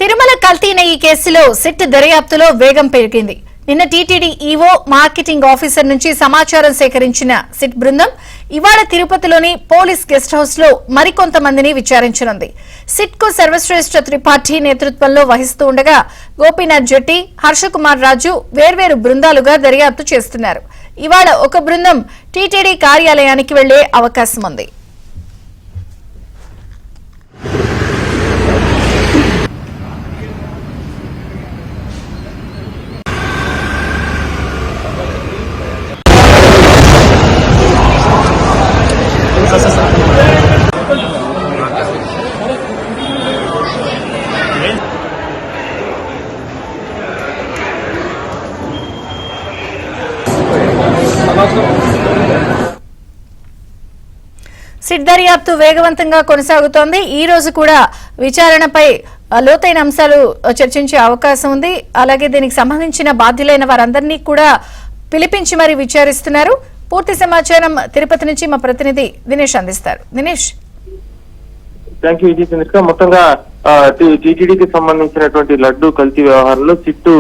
తిరుమల కల్తీ నెయ్యి కేసులో సిట్ దర్యాప్తులో వేగం పెరిగింది. నిన్న టీటీడీ ఈవో మార్కెటింగ్ ఆఫీసర్ నుంచి సమాచారం సేకరించిన సిట్ బృందం ఇవాళ తిరుపతిలోని పోలీస్ గెస్ట్ హౌస్ లో మరికొంతమందిని విచారించనుంది. సిట్ కు సర్వశ్రేష్ఠ త్రిపాఠి నేతృత్వంలో వహిస్తూ ఉండగా గోపీనాథ్ జెట్టి, హర్షకుమార్ రాజు వేర్వేరు బృందాలుగా దర్యాప్తు చేస్తున్నారు. ఇవాళ ఒక బృందం టీటీడీ కార్యాలయానికి వెళ్లే అవకాశం ఉంది. సిట్ దర్యాప్తు వేగవంతంగా కొనసాగుతోంది. ఈ రోజు కూడా విచారణపై లోతైన అంశాలు చర్చించే అవకాశం ఉంది. అలాగే దీనికి సంబంధించిన బాధ్యులైన వారందరినీ కూడా పిలిపించి మరీ విచారిస్తున్నారు. పూర్తి సమాచారం తిరుపతి నుంచి మా ప్రతినిధి దినేష్ అందిస్తారు. దినేష్. Thank you Vijay Chandrika. మొత్తంగా టీటీడీకి సంబంధించినటువంటి లడ్డు కల్తీ వ్యవహారంలో సిట్టు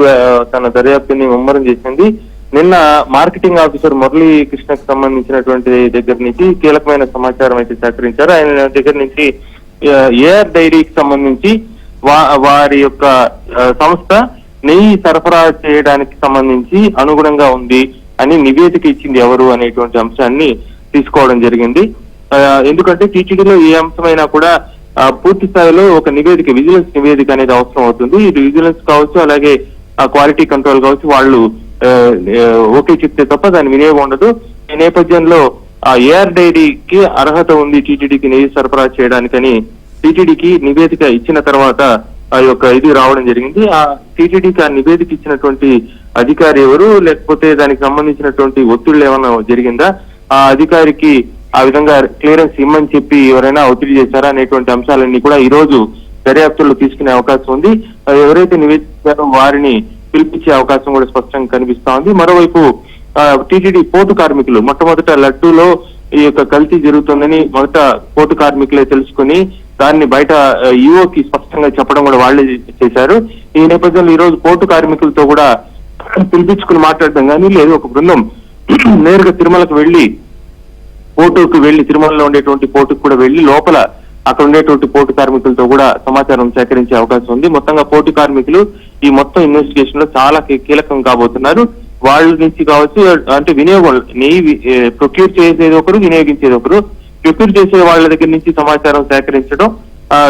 తన దర్యాప్తుని ముమ్మరం చేసింది. నిన్న మార్కెటింగ్ ఆఫీసర్ మురళీ కృష్ణకు సంబంధించినటువంటి దగ్గర నుంచి కీలకమైన సమాచారం అయితే సేకరించారు. ఆయన దగ్గర నుంచి ఏఆర్ డైరీకి సంబంధించి వారి యొక్క సంస్థ నెయ్యి సరఫరా చేయడానికి సంబంధించి అనుగుణంగా ఉంది అని నివేదిక ఇచ్చింది ఎవరు అనేటువంటి అంశాన్ని తీసుకోవడం జరిగింది. ఎందుకంటే టీటీడీలో ఏ అంశమైనా కూడా పూర్తి స్థాయిలో ఒక నివేదిక, విజిలెన్స్ నివేదిక అనేది అవసరం అవుతుంది. ఇది విజిలెన్స్ కావచ్చు, అలాగే క్వాలిటీ కంట్రోల్ కావచ్చు, వాళ్ళు ఓకే చెప్తే తప్ప దాని వినియోగం ఉండదు. ఈ నేపథ్యంలో ఏఆర్ డైరీకి అర్హత ఉంది టీటీడీకి నెయ్యి సరఫరా చేయడానికని టీటీడీకి నివేదిక ఇచ్చిన తర్వాత ఆ యొక్క ఇది రావడం జరిగింది. ఆ టీటీడీకి ఆ నివేదిక ఇచ్చినటువంటి అధికారి ఎవరు, లేకపోతే దానికి సంబంధించినటువంటి ఒత్తిళ్లు ఏమైనా జరిగిందా, ఆ అధికారికి ఆ విధంగా క్లియరెన్స్ ఇమ్మని చెప్పి ఎవరైనా ఒత్తిడి చేశారా అనేటువంటి అంశాలన్నీ కూడా ఈ రోజు దర్యాప్తుల్లో తీసుకునే అవకాశం ఉంది. ఎవరైతే నివేదించారో వారిని పిలిపించే అవకాశం కూడా స్పష్టంగా కనిపిస్తా ఉంది. మరోవైపు టీటీడీ పోర్టు కార్మికులు మొట్టమొదట లడ్డూలో ఈ యొక్క కల్తీ జరుగుతుందని మొదట పోర్టు కార్మికులే తెలుసుకుని దాన్ని బయట ఈఓకి స్పష్టంగా చెప్పడం కూడా వాళ్లే చేశారు. ఈ నేపథ్యంలో ఈ రోజు పోర్టు కార్మికులతో కూడా పిలిపించుకుని మాట్లాడడం కానీ లేదు, ఒక బృందం నేరుగా తిరుమలకు వెళ్లి పోర్టుకు వెళ్లి తిరుమలలో ఉండేటువంటి పోర్టుకు కూడా వెళ్లి లోపల అక్కడ ఉండేటువంటి పోర్టు కార్మికులతో కూడా సమాచారం సేకరించే అవకాశం ఉంది. మొత్తంగా పోర్టు కార్మికులు ఈ మొత్తం ఇన్వెస్టిగేషన్ లో చాలా కీలకం కాబోతున్నారు. వాళ్ళ నుంచి కావచ్చు, అంటే వినియోగం నెయ్యి ప్రొక్యూర్ చేసేది ఒకరు, వినియోగించేది ఒకరు. ప్రొక్యూర్ చేసే వాళ్ళ దగ్గర నుంచి సమాచారం సేకరించడం,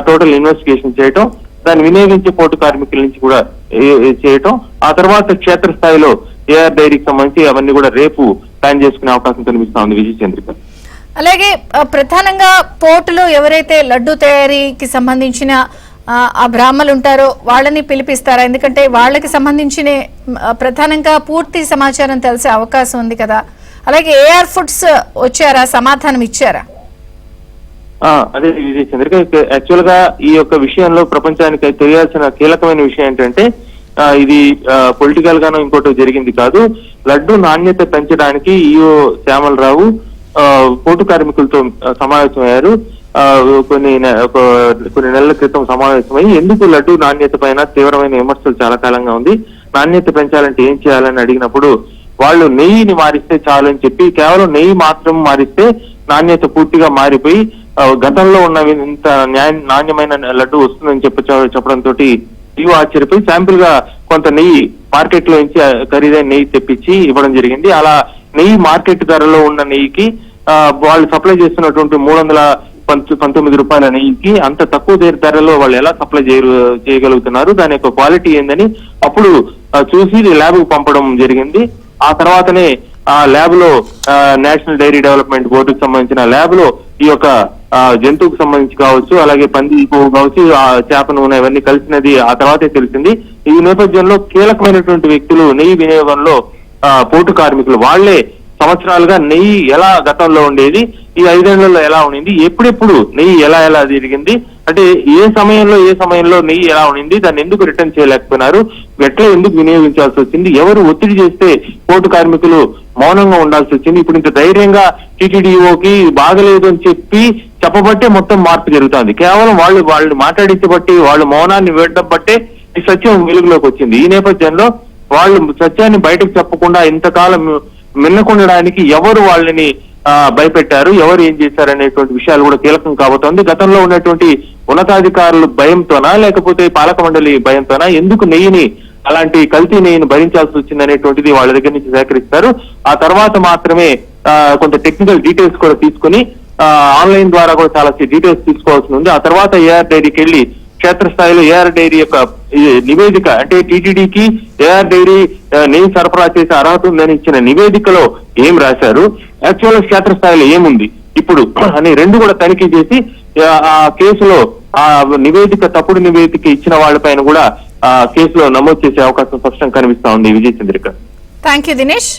టోటల్ ఇన్వెస్టిగేషన్ చేయటం, దాన్ని వినియోగించే పోర్టు కార్మికుల నుంచి కూడా చేయటం, ఆ తర్వాత క్షేత్రస్థాయిలో ఏఆర్ డైరీకి సంబంధించి అవన్నీ కూడా రేపు ప్లాన్ చేసుకునే అవకాశం కనిపిస్తా ఉంది విజయ్ చంద్రిక. అలాగే ప్రధానంగా పోర్టులో ఎవరైతే లడ్డు తయారీకి సంబంధించిన ఆ బ్రాహ్మలు ఉంటారో వాళ్ళని పిలిపిస్తారా? ఎందుకంటే వాళ్ళకి సంబంధించిన ప్రధానంగా పూర్తి సమాచారం తెలిసే అవకాశం ఉంది కదా. అలాగే ఏఆర్ ఫుడ్స్ వచ్చారా, సమాధానం ఇచ్చారా? అదే విజయ్ చంద్రిక, యాక్చువల్ గా ఈ యొక్క విషయంలో ప్రపంచానికి తెలియాల్సిన కీలకమైన విషయం ఏంటంటే ఇది పొలిటికల్ గానో ఇంకోటి జరిగింది కాదు. లడ్డు నాణ్యత పెంచడానికి ఈఓ శ్యామలరావు పోర్టు కార్మికులతో సమావేశమయ్యారు. కొన్ని నెలల క్రితం సమావేశమై ఎందుకు లడ్డు నాణ్యత పైన తీవ్రమైన విమర్శలు చాలా కాలంగా ఉంది, నాణ్యత పెంచాలంటే ఏం చేయాలని అడిగినప్పుడు వాళ్ళు నెయ్యిని మారిస్తే చాలు అని చెప్పి కేవలం నెయ్యి మాత్రం మారిస్తే నాణ్యత పూర్తిగా మారిపోయి గతంలో ఉన్న ఇంత నాణ్యమైన లడ్డు వస్తుందని చెప్పడంతో ఇవి ఆశ్చర్యపోయి శాంపుల్ గా కొంత నెయ్యి మార్కెట్ లో నుంచి ఖరీదైన నెయ్యి తెప్పించి ఇవ్వడం జరిగింది. అలా నెయ్యి మార్కెట్ ధరలో ఉన్న నెయ్యికి వాళ్ళు సప్లై చేస్తున్నటువంటి 319 రూపాయల నెయ్యికి అంత తక్కువ ధరలో వాళ్ళు ఎలా సప్లై చేయగలుగుతున్నారు, దాని యొక్క క్వాలిటీ ఏందని అప్పుడు చూసి ల్యాబ్ కు పంపడం జరిగింది. ఆ తర్వాతనే ఆ ల్యాబ్ లో నేషనల్ డైరీ డెవలప్మెంట్ బోర్డుకు సంబంధించిన ల్యాబ్ లో ఈ యొక్క జంతువుకు సంబంధించి కావచ్చు, అలాగే పంది పువ్వు కావచ్చు, ఆ చేప నూనె ఇవన్నీ కలిసినది ఆ తర్వాతే తెలిసింది. ఈ నేపథ్యంలో కీలకమైనటువంటి వ్యక్తులు నెయ్యి వినియోగంలో పోర్టు కార్మికులు వాళ్లే సంవత్సరాలుగా నెయ్యి ఎలా గతంలో ఉండేది, ఈ 5 ఏళ్లలో ఎలా ఉండింది, ఎప్పుడెప్పుడు నెయ్యి ఎలా జరిగింది, అంటే ఏ సమయంలో నెయ్యి ఎలా ఉండింది, దాన్ని ఎందుకు రిటర్న్ చేయలేకపోయినారు, ఎట్లా ఎందుకు వినియోగించాల్సి వచ్చింది, ఎవరు ఒత్తిడి చేస్తే పోర్టు కార్మికులు మౌనంగా ఉండాల్సి వచ్చింది, ఇప్పుడు ఇంత ధైర్యంగా టీటీడీఓకి బాగలేదు అని చెప్పి చెప్పబట్టే మొత్తం మార్పు జరుగుతుంది. కేవలం వాళ్ళు మాట్లాడించబట్టి, వాళ్ళు మౌనాన్ని వేయడం బట్టే ఈ సత్యం వెలుగులోకి వచ్చింది. ఈ నేపథ్యంలో వాళ్ళు సత్యాన్ని బయటకు చెప్పకుండా ఇంతకాలం మిన్నకుండడానికి ఎవరు వాళ్ళని భయపెట్టారు, ఎవరు ఏం చేశారు అనేటువంటి విషయాలు కూడా కీలకం కాబోతోంది. గతంలో ఉన్నటువంటి ఉన్నతాధికారులు భయంతోనా, లేకపోతే పాలక మండలి భయంతోనా, ఎందుకు నెయ్యిని అలాంటి కల్తీ నెయ్యిని భరించాల్సి వచ్చింది అనేటువంటిది వాళ్ళ దగ్గర నుంచి సేకరిస్తారు. ఆ తర్వాత మాత్రమే కొంత టెక్నికల్ డీటెయిల్స్ కూడా తీసుకుని ఆన్లైన్ ద్వారా కూడా చాలా డీటెయిల్స్ తీసుకోవాల్సి ఉంది. ఆ తర్వాత ఏఆర్ డైరీకి వెళ్లి క్షేత్రస్థాయిలో ఏఆర్ డైరీ యొక్క నివేదిక, అంటే టీటీడీకి ఏఆర్ డైరీ నెయ్యి సరఫరా చేసే అర్హత ఉందని ఇచ్చిన నివేదికలో ఏం రాశారు, యాక్చువల్ క్షేత్రస్థాయిలో ఏముంది ఇప్పుడు అని రెండు కూడా తనిఖీ చేసి ఆ కేసులో ఆ నివేదిక, తప్పుడు నివేదిక ఇచ్చిన వాళ్ళపైన కూడా కేసులో నమోదు చేసే అవకాశం స్పష్టంగా కనిపిస్తా ఉంది. విజయ్ చంద్రిక. Thank you Dinesh.